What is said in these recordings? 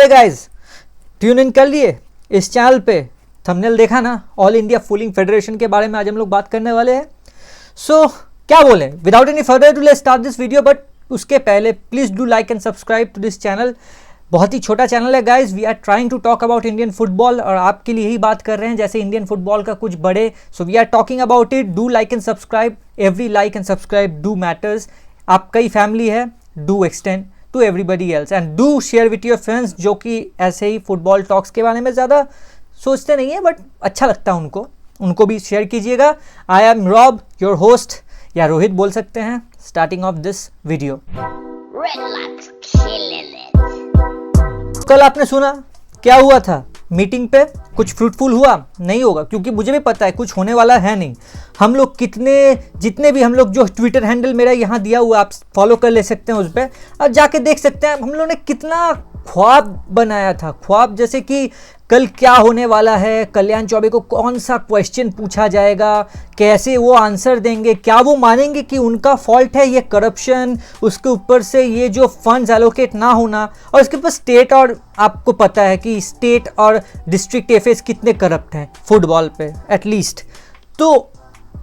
Guys, tune in कर लिए इस चैनल पे। थंबनेल देखा ना, ऑल इंडिया फूलिंग फेडरेशन के बारे में आज हम लोग बात करने वाले हैं। सो क्या बोलें, without any further do let's start this video. But उसके पहले please do like and subscribe to this channel. बहुत ही छोटा चैनल है guys. We are trying to talk about Indian football और आपके लिए ही बात कर रहे हैं जैसे इंडियन फुटबॉल का कुछ बड़े। So we are talking about it. Do like and subscribe, every like and subscribe do matters. आपका ही फैमिली है, do extend to everybody else and do share with your friends जो कि ऐसे ही फुटबॉल टॉक्स के बारे में ज़्यादा सोचते नहीं है बट अच्छा लगता है उनको भी शेयर कीजिएगा। I am Rob, your host, या रोहित बोल सकते हैं। Starting off this video. कल आपने सुना क्या हुआ था मीटिंग पे? कुछ फ्रूटफुल हुआ? नहीं होगा, क्योंकि मुझे भी पता है कुछ होने वाला है नहीं। हम लोग जितने भी हम लोग, जो ट्विटर हैंडल मेरा यहाँ दिया हुआ आप फॉलो कर ले सकते हैं उस पर, और जाके देख सकते हैं हम लोग ने कितना ख्वाब बनाया था। ख्वाब जैसे कि कल क्या होने वाला है, कल्याण चौबे को कौन सा क्वेश्चन पूछा जाएगा, कैसे वो आंसर देंगे, क्या वो मानेंगे कि उनका फॉल्ट है ये करप्शन, उसके ऊपर से ये जो फंड्स एलोकेट ना होना, और इसके ऊपर स्टेट, और आपको पता है कि स्टेट और डिस्ट्रिक्ट एफएस कितने करप्ट हैं फुटबॉल पे एटलीस्ट। तो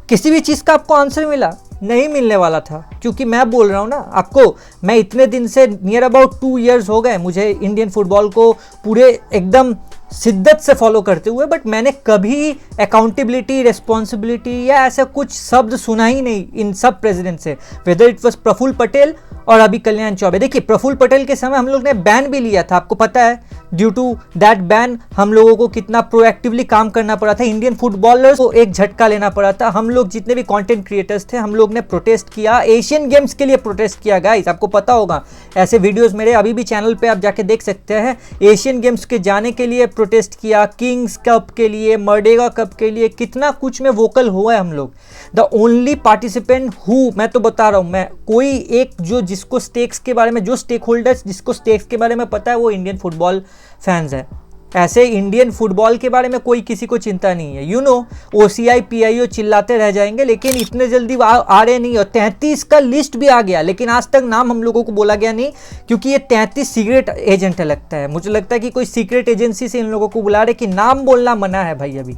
किसी भी चीज़ का आपको आंसर मिला? नहीं मिलने वाला था, क्योंकि मैं बोल रहा हूँ ना आपको, मैं इतने दिन से नियर अबाउट 2 years हो गए मुझे इंडियन फुटबॉल को पूरे एकदम शिद्दत से फॉलो करते हुए, बट मैंने कभी अकाउंटेबिलिटी, रिस्पॉन्सिबिलिटी या ऐसा कुछ शब्द सुना ही नहीं इन सब प्रेसिडेंट से, whether it was Praful Patel और अभी कल्याण चौबे। देखिए, प्रफुल्ल पटेल के समय हम लोग ने बैन भी लिया था, आपको पता है। ड्यू टू दैट बैन हम लोगों को कितना प्रोएक्टिवली काम करना पड़ा था, इंडियन फुटबॉलर्स को एक झटका लेना पड़ा था। हम लोग जितने भी कंटेंट क्रिएटर्स थे, हम लोग ने प्रोटेस्ट किया, एशियन गेम्स के लिए प्रोटेस्ट किया गाइस। आपको पता होगा, ऐसे वीडियोस मेरे अभी भी चैनल पे आप जाके देख सकते हैं। एशियन गेम्स के जाने के लिए प्रोटेस्ट किया, किंग्स कप के लिए, मर्डेगा कप के लिए, कितना कुछ में वोकल हुआ है हम लोग। द ओनली पार्टिसिपेंट हु, मैं तो बता रहा हूँ, मैं कोई एक जो जिसको स्टेक्स के बारे में, जो स्टेक होल्डर्स जिसको स्टेक्स के बारे में पता है वो इंडियन फुटबॉल फैंस है। ऐसे इंडियन फुटबॉल के बारे में कोई किसी को चिंता नहीं है। यू नो, OCI PIO चिल्लाते रह जाएंगे लेकिन इतने जल्दी आ रहे नहीं। और 33 का लिस्ट भी आ गया लेकिन आज तक नाम हम लोगों को बोला गया नहीं, क्योंकि ये 33 सीक्रेट एजेंट है लगता है। मुझे लगता है कि कोई सीक्रेट एजेंसी से इन लोगों को बुला रहे कि नाम बोलना मना है भाई अभी।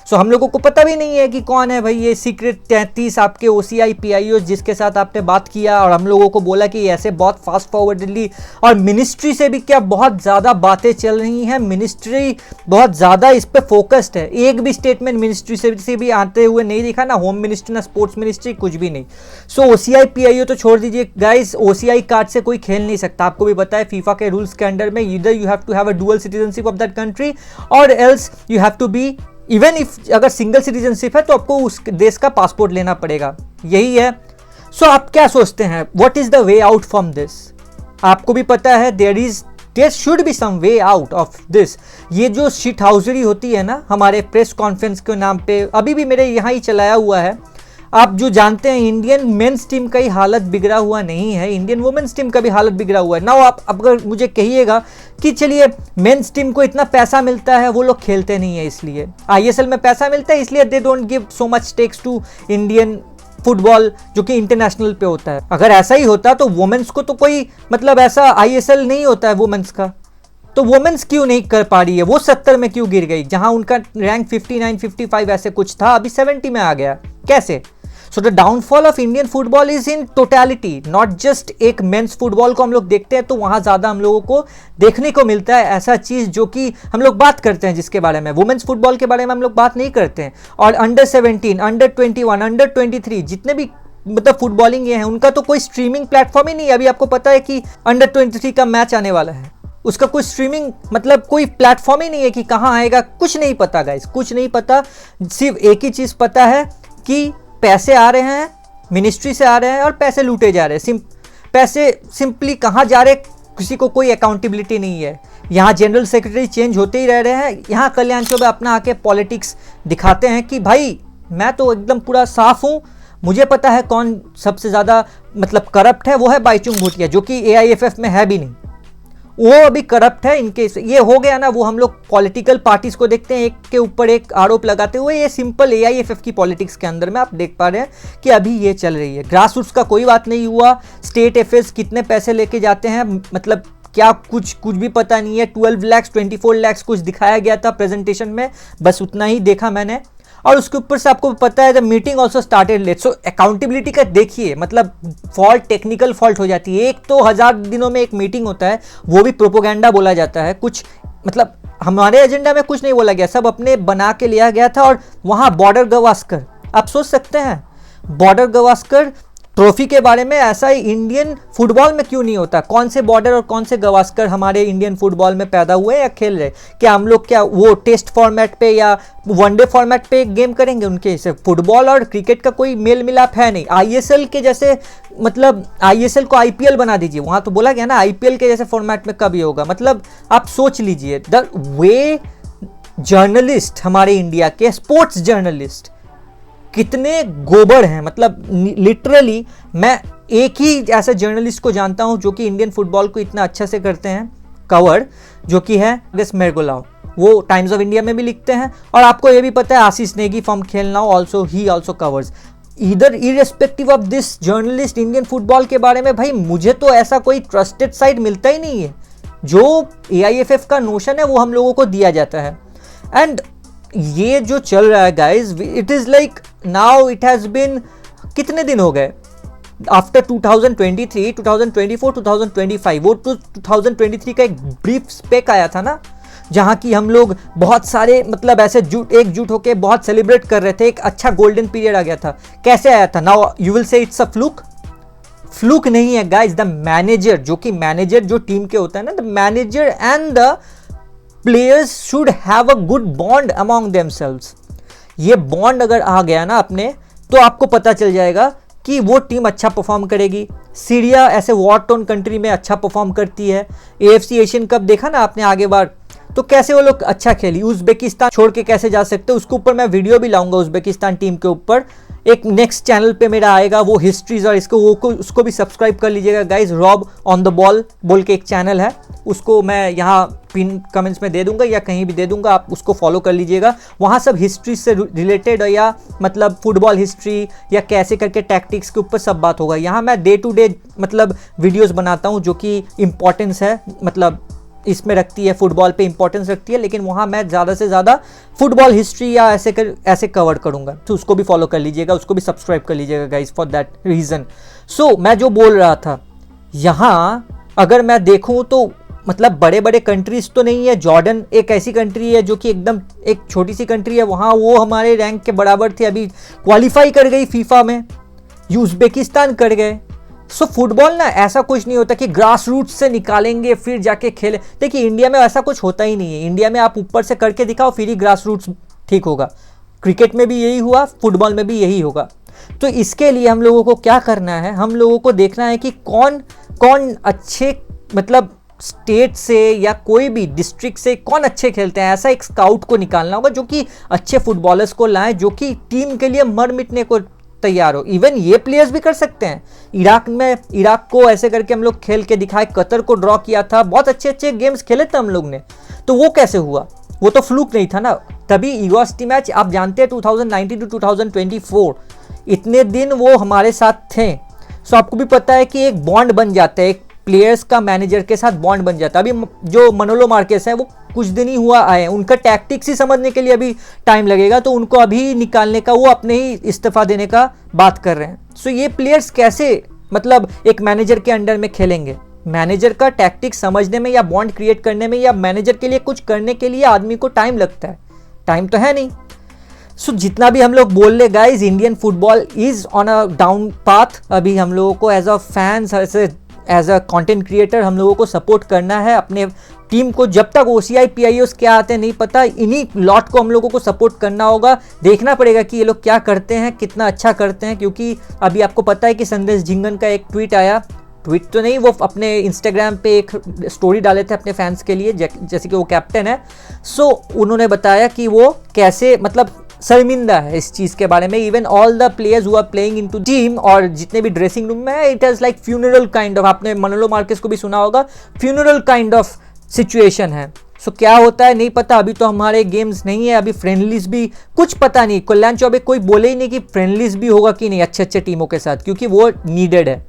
सो हम लोगों को पता भी नहीं है कि कौन है भाई ये सीक्रेट 33 आपके OCI PIO जिसके साथ आपने बात किया, और हम लोगों को बोला कि ऐसे बहुत फास्ट फॉरवर्डली, और मिनिस्ट्री से भी क्या बहुत ज़्यादा बातें चल रही हैं। मिनिस्ट्री बहुत ज़्यादा इस पर फोकस्ड है। एक भी स्टेटमेंट मिनिस्ट्री से भी आते हुए नहीं दिखा, ना होम मिनिस्ट्री ना स्पोर्ट्स मिनिस्ट्री, कुछ भी नहीं। सो OCI PIO तो छोड़ दीजिए गाइस, OCI कार्ड से कोई खेल नहीं सकता। आपको भी पता है फीफा के रूल्स के अंडर में either you have to have a dual citizenship of that country और else you have to be, even if अगर सिंगल सिटीजनशिप है तो आपको उस देश का पासपोर्ट लेना पड़ेगा। यही है। सो आप क्या सोचते हैं, what is the way out from this? आपको भी पता है there should be some way out of this. ये जो शिट हाउसरी होती है ना हमारे प्रेस कॉन्फ्रेंस के नाम पे, अभी भी मेरे यहाँ ही चलाया हुआ है। आप जो जानते हैं इंडियन मेंस टीम का ही हालत बिगड़ा हुआ नहीं है, इंडियन वुमेन्स टीम का भी हालत बिगड़ा हुआ है। नाउ आप अगर मुझे कहिएगा कि चलिए मेंस टीम को इतना पैसा मिलता है, वो लोग खेलते नहीं है इसलिए, ISL में पैसा मिलता है इसलिए they don't give so much stakes to Indian football जो कि इंटरनेशनल पे होता है। अगर ऐसा ही होता तो वुमेन्स को तो कोई मतलब ऐसा ISL नहीं होता है वुमेन्स का, तो वुमेन्स क्यों नहीं कर पा रही है? वो 70 में क्यों गिर गई, जहां उनका रैंक 59 55 ऐसे कुछ था, अभी 70 में आ गया कैसे? So the downfall of Indian football is in totality, not just एक मेंस फुटबॉल को हम लोग देखते हैं तो वहां ज्यादा हम लोगों को देखने को मिलता है ऐसा चीज जो कि हम लोग बात करते हैं जिसके बारे में, वुमेन्स फुटबॉल के बारे में हम लोग बात नहीं करते हैं। और अंडर 17, अंडर 21, अंडर 23 जितने भी मतलब फुटबॉलिंग ये है, उनका तो कोई स्ट्रीमिंग प्लेटफॉर्म ही नहीं है। अभी आपको पता है कि अंडर 23 का मैच आने वाला है, उसका कोई स्ट्रीमिंग मतलब कोई प्लेटफॉर्म ही नहीं है कि कहाँ आएगा, कुछ नहीं पता गाइस, कुछ नहीं पता। सिर्फ एक ही चीज पता है कि पैसे आ रहे हैं, मिनिस्ट्री से आ रहे हैं और पैसे लूटे जा रहे हैं। पैसे सिंपली कहाँ जा रहे, किसी को कोई अकाउंटेबिलिटी नहीं है। यहाँ जनरल सेक्रेटरी चेंज होते ही रह रहे हैं, यहाँ कल्याण चौबे अपना आके पॉलिटिक्स दिखाते हैं कि भाई मैं तो एकदम पूरा साफ हूँ, मुझे पता है कौन सबसे ज़्यादा मतलब करप्ट है, वो है बाईचुंग भूटिया जो कि AIFF में है भी नहीं। वो अभी करप्ट है। इनके ये हो गया ना, वो हम लोग पॉलिटिकल पार्टीज को देखते हैं एक के ऊपर एक आरोप लगाते हुए, ये सिंपल AIFF की पॉलिटिक्स के अंदर में आप देख पा रहे हैं कि अभी ये चल रही है। ग्रास रूट्स का कोई बात नहीं हुआ, स्टेट एफेयर्स कितने पैसे लेके जाते हैं, मतलब क्या कुछ भी पता नहीं है। 12 lakhs 24 lakhs कुछ दिखाया गया था प्रेजेंटेशन में, बस उतना ही देखा मैंने। और उसके ऊपर से आपको पता है the meeting also started late. So accountability का देखिए, मतलब फॉल्ट, टेक्निकल फॉल्ट हो जाती है। एक तो 1000 दिनों में एक मीटिंग होता है, वो भी प्रोपोगेंडा बोला जाता है। कुछ मतलब हमारे एजेंडा में कुछ नहीं बोला गया, सब अपने बना के लिया गया था। और वहाँ बॉर्डर गवास्कर, आप सोच सकते हैं बॉर्डर गवास्कर ट्रॉफी के बारे में ऐसा ही इंडियन फुटबॉल में क्यों नहीं होता? कौन से बॉर्डर और कौन से गवास्कर हमारे इंडियन फुटबॉल में पैदा हुए या खेल रहे? क्या हम लोग क्या वो टेस्ट फॉर्मेट पे या वनडे फॉर्मेट पे गेम करेंगे? उनके से फुटबॉल और क्रिकेट का कोई मेल मिलाप है नहीं। आईएसएल के जैसे, मतलब आईएसएल को आईपीएल बना दीजिए, वहां तो बोला गया ना आईपीएल के जैसे फॉर्मेट में कभी होगा। मतलब आप सोच लीजिए द वे जर्नलिस्ट हमारे इंडिया के, स्पोर्ट्स जर्नलिस्ट कितने गोबर हैं। मतलब लिटरली मैं एक ही ऐसे जर्नलिस्ट को जानता हूं जो कि इंडियन फुटबॉल को इतना अच्छा से करते हैं कवर, जो कि है मेरगोलाव। वो टाइम्स ऑफ इंडिया में भी लिखते हैं। और आपको ये भी पता है Ashish Negi from Khel Now also, he also covers. इधर irrespective of this journalist Indian football के बारे में, भाई मुझे तो ऐसा कोई ट्रस्टेड साइट मिलता ही नहीं है। जो AIFF का नोशन है वो हम लोगों को दिया जाता है। एंड ये जो चल रहा है guys, it is like now it has been, कितने दिन हो गए आफ्टर 2023, 2024, 2025, वो 2023 का एक ब्रीफ स्पेक आया था ना, जहां की हम लोग बहुत सारे मतलब ऐसे एकजुट होके बहुत सेलिब्रेट कर रहे थे। एक अच्छा गोल्डन पीरियड आ गया था। कैसे आया था? Now you will say it's a fluke नहीं है गाइज। द मैनेजर, जो कि मैनेजर जो टीम के होता है ना, the manager and the players should have a good bond among themselves. ये बॉन्ड अगर आ गया ना अपने, तो आपको पता चल जाएगा कि वो टीम अच्छा परफॉर्म करेगी। सीरिया ऐसे वॉर टोन कंट्री में अच्छा परफॉर्म करती है। AFC एशियन कप देखा ना आपने आगे बार, तो कैसे वो लोग अच्छा खेली। उज्बेकिस्तान छोड़ के कैसे जा सकते, उसके ऊपर मैं वीडियो भी लाऊंगा उज्बेकिस्तान टीम के ऊपर। एक नेक्स्ट चैनल पे मेरा आएगा वो हिस्ट्रीज, और उसको भी सब्सक्राइब कर लीजिएगा guys. Rob on the ball बोल के एक चैनल है, उसको मैं यहाँ पिन कमेंट्स में दे दूंगा या कहीं भी दे दूंगा, आप उसको फॉलो कर लीजिएगा। वहाँ सब हिस्ट्री से रिलेटेड या मतलब फुटबॉल हिस्ट्री या कैसे करके टैक्टिक्स के ऊपर सब बात होगा। यहाँ मैं डे टू डे मतलब वीडियोस बनाता हूँ जो कि इम्पोर्टेंस है, मतलब इसमें रखती है, फुटबॉल पे इंपॉर्टेंस रखती है। लेकिन वहाँ मैं ज़्यादा से ज़्यादा फुटबॉल हिस्ट्री या ऐसे कवर करूँगा, तो उसको भी फॉलो कर लीजिएगा, उसको भी सब्सक्राइब कर लीजिएगा गाइज फॉर दैट रीज़न। सो मैं जो बोल रहा था, यहाँ अगर मैं देखूँ तो मतलब बड़े बड़े कंट्रीज तो नहीं है। जॉर्डन एक ऐसी कंट्री है जो कि एकदम एक छोटी सी कंट्री है, वहाँ वो हमारे रैंक के बराबर थे, अभी क्वालिफाई कर गई फीफा में। उज्बेकिस्तान कर गए। सो फुटबॉल ना ऐसा कुछ नहीं होता कि ग्रास रूट्स से निकालेंगे फिर जाके खेले। देखिए इंडिया में ऐसा कुछ होता ही नहीं है। इंडिया में आप ऊपर से करके दिखाओ फिर ही ग्रास रूट्स ठीक होगा। क्रिकेट में भी यही हुआ, फुटबॉल में भी यही होगा। तो इसके लिए हम लोगों को क्या करना है, हम लोगों को देखना है कि कौन कौन अच्छे मतलब स्टेट से या कोई भी डिस्ट्रिक्ट से कौन अच्छे खेलते हैं। ऐसा एक स्काउट को निकालना होगा जो कि अच्छे फुटबॉलर्स को लाएं, जो कि टीम के लिए मर मिटने को तैयार हो। इवन ये प्लेयर्स भी कर सकते हैं। इराक को ऐसे करके हम लोग खेल के दिखाए, कतर को ड्रॉ किया था, बहुत अच्छे अच्छे गेम्स खेले थे हम लोग ने। तो वो कैसे हुआ? वो तो फ्लूक नहीं था ना। तभी यूएसटी मैच आप जानते हैं 2019 टू 2024 इतने दिन वो हमारे साथ थे। सो आपको भी पता है कि एक बॉन्ड बन जाता है, एक प्लेयर्स का मैनेजर के साथ बॉन्ड बन जाता है। अभी जो मनोलो मार्केस है वो कुछ दिन ही हुआ आए, उनका टैक्टिक्स ही समझने के लिए अभी टाइम लगेगा, तो उनको अभी निकालने का, वो अपने ही इस्तीफा देने का बात कर रहे हैं। सो ये प्लेयर्स कैसे मतलब एक मैनेजर के अंडर में खेलेंगे? मैनेजर का टैक्टिक्स समझने में या बॉन्ड क्रिएट करने में या मैनेजर के लिए कुछ करने के लिए आदमी को टाइम लगता है, टाइम तो है नहीं। सो जितना भी हम लोग बोल ले guys, Indian football is on a down path. अभी हम लोगों को as a fans, as a content creator हम लोगों को सपोर्ट करना है अपने टीम को। जब तक OCI PIOs क्या आते हैं नहीं पता, इन्हीं लॉट को हम लोगों को सपोर्ट करना होगा। देखना पड़ेगा कि ये लोग क्या करते हैं, कितना अच्छा करते हैं। क्योंकि अभी आपको पता है कि संदेश झिंगन का एक ट्वीट आया, ट्वीट तो नहीं, वो अपने इंस्टाग्राम पे एक स्टोरी डाले थे अपने फैंस के लिए, जैसे कि वो कैप्टन है। सो उन्होंने बताया कि वो कैसे मतलब शर्मिंदा है इस चीज़ के बारे में। Even all the players who are playing into team, और जितने भी ड्रेसिंग रूम में है, it is like funeral kind of, आपने मनोलो मार्केस को भी सुना होगा, फ्यूनरल काइंड ऑफ सिचुएशन है। सो क्या होता है नहीं पता। अभी तो हमारे गेम्स नहीं है, अभी फ्रेंडलीज भी कुछ पता नहीं। कल्याण चौबे कोई बोले ही नहीं कि फ्रेंडलीज भी होगा कि नहीं अच्छे अच्छे टीमों के साथ, क्योंकि वो नीडेड है।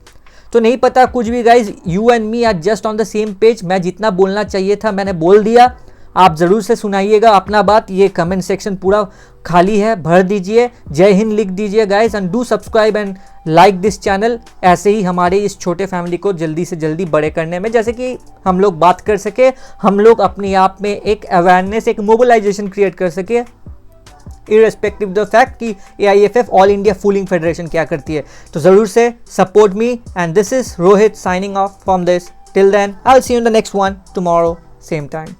तो नहीं पता कुछ भी guys, you and me are just on the same page. मैं जितना बोलना चाहिए था मैंने बोल दिया, आप ज़रूर से सुनाइएगा अपना बात। ये कमेंट सेक्शन पूरा खाली है, भर दीजिए, जय हिंद लिख दीजिए guys, and do subscribe and like this channel. ऐसे ही हमारे इस छोटे फैमिली को जल्दी से जल्दी बड़े करने में, जैसे कि हम लोग बात कर सके, हम लोग अपने आप में एक अवेयरनेस, एक मोबिलाइजेशन क्रिएट कर सके, इररेस्पेक्टिव द फैक्ट कि AIFF all India fooling federation क्या करती है। तो ज़रूर से support me, and this is Rohit signing off from this. Till then I will see you in the next one tomorrow same time.